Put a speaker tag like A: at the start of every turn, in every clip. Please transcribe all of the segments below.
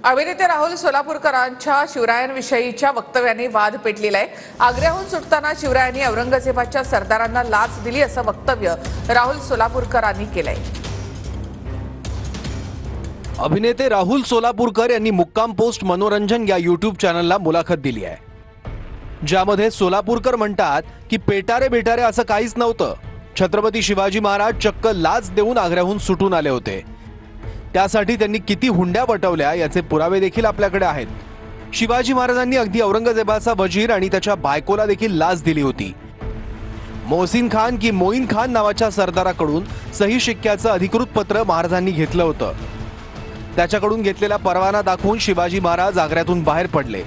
A: अभिनेते राहुल सोलापूरकरांच्या शिवरायांविषयीच्या वक्तव्याने वाद पेटलेला आहे। आग्र्याहून सुटताना शिवरायांनी औरंगजेबाच्या सरदारांना लाच दिली असं वक्तव्य राहुल सोलापूरकरांनी केलंय।
B: अभिनेते राहुल सोलापूरकर यांनी मुक्काम पोस्ट मनोरंजन या यूट्यूब चॅनलला मुलाखत दिली आहे, ज्यामध्ये सोलापूरकर म्हणतात की पेटारे बेटारे असं काहीच नव्हतं। छत्रपती शिवाजी महाराज चक्क लाच देऊन आग्र्याहून सुटून आले होते। त्यासाठी त्यांनी किती हुंड्या वटवल्या याचे पुरावे देखील आपल्याकडे आहेत। शिवाजी महाराजांनी अगदी औरंगजेबाचा वजीर आणि त्याच्या बायकोला देखील लाच दिली होती। मोहसिन खान की मोईन खान नावाच्या सरदाराकडून सही शिक्क्याचं अधिकृत पत्र महाराजांनी घेतलं होतं। त्याच्याकडून घेतलेला परवाना दाखवून शिवाजी महाराज आग्र्यातून बाहेर पडले।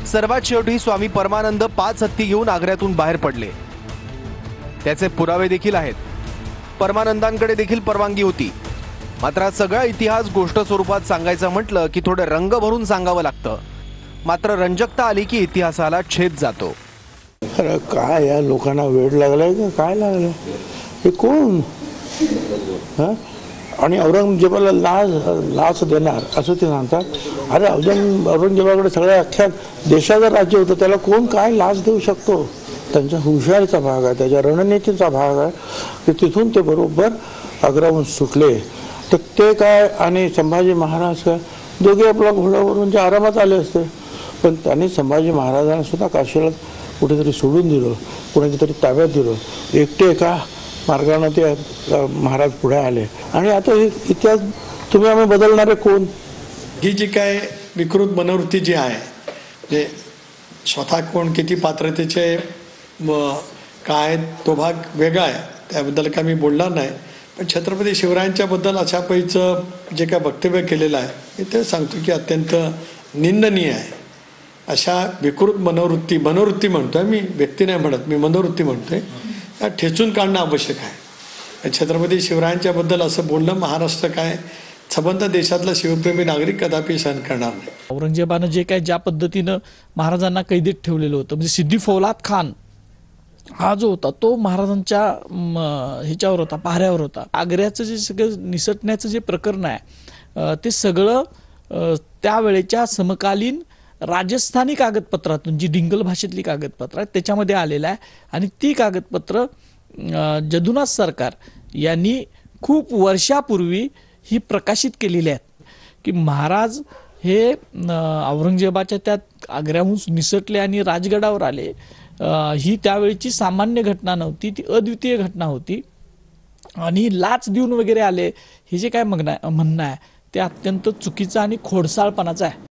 B: सर्वात शेवटी स्वामी परमानंद 5 हत्ती घेऊन आग्र्यातून बाहेर पडले। त्याचे पुरावे देखील आहेत। परमानंदांकडे देखील परवानगी होती, मात्र सगळा इतिहास गोष्ट स्वरूपात सांगायचं म्हटलं की थोडं रंग भरून सांगावं लागतं। मात्र रंजकता आली की इतिहासाला छेद जातो।
C: अरे काय या लोकांना वेळ लागलाय का काय लागलं? हे कोण? आणि औरंगजेबाला लाच देणार असं ते सांगतात। अरे औरंगजेबाकडे सगळ्या अख्ख्या देशाचं राज्य होतं, त्याला कोण काय लाच देऊ शकतो? त्यांच्या हुशारीचा भाग आहे, त्याच्या रणनीतीचा भाग आहे की तिथून ते बरोबर आग्र्याहून सुटले। तर ते काय आणि संभाजी महाराज काय दोघे आपल्या घोड्यावरून आरामात आले असते, पण त्यांनी संभाजी महाराजांना सुद्धा काशीला कुठेतरी सोडून दिलं, कुणाच्या तरी ताब्यात दिलं। एकटे एका मार्गाने ते महाराज पुढे आले आणि आता इतिहास तुम्ही आम्ही बदलणारे कोण?
D: ही जी काय विकृत मनोवृत्ती जी आहे, जे स्वतः कोण किती पात्रतेचे काय तो भाग वेगळा आहे, त्याबद्दल काय मी बोलणार नाही। पण छत्रपती शिवरायांच्या बद्दल अशा पैचं जे काय वक्तव्य केलेलं आहे ते सांगतो की अत्यंत निंदनीय आहे। अशा विकृत मनोवृत्ती म्हणतोय मी, व्यक्ती नाही म्हणत, मी मनोवृत्ती म्हणतोय, त्या ठेचून काढणं आवश्यक आहे। छत्रपती शिवरायांच्या बद्दल असं बोलणं महाराष्ट्र काय संबंध देशातला शिवप्रेमी नागरिक कदापि सहन करणार नाही।
E: औरंगजेबानं जे काय ज्या पद्धतीनं महाराजांना कैदेत ठेवलेलं होतं, म्हणजे सिद्दी फौलाद खान हा जो होता तो महाराजांच्या ह्याच्यावर होता, पाहऱ्यावर होता। आग्र्याचं जे सगळं निसटण्याचं जे प्रकरण आहे ते सगळं त्यावेळेच्या समकालीन राजस्थानी कागदपत्रातून, जी डिंगल भाषेतली कागदपत्र आहेत त्याच्यामध्ये आलेलं आहे। आणि ती कागदपत्र जदुनाथ सरकार यांनी खूप वर्षापूर्वी ही प्रकाशित केलेली आहेत की महाराज हे औरंगजेबाच्या त्यात आग्र्याहून निसटले आणि राजगडावर आले। ही त्यावेळची सामान्य घटना नव्हती, ती अद्वितीय घटना होती आणि लाच देऊन वगैरे आले हे जे काय म्हणणं आहे ते अत्यंत चुकीचं आणि खोडसाळपणाचं आहे।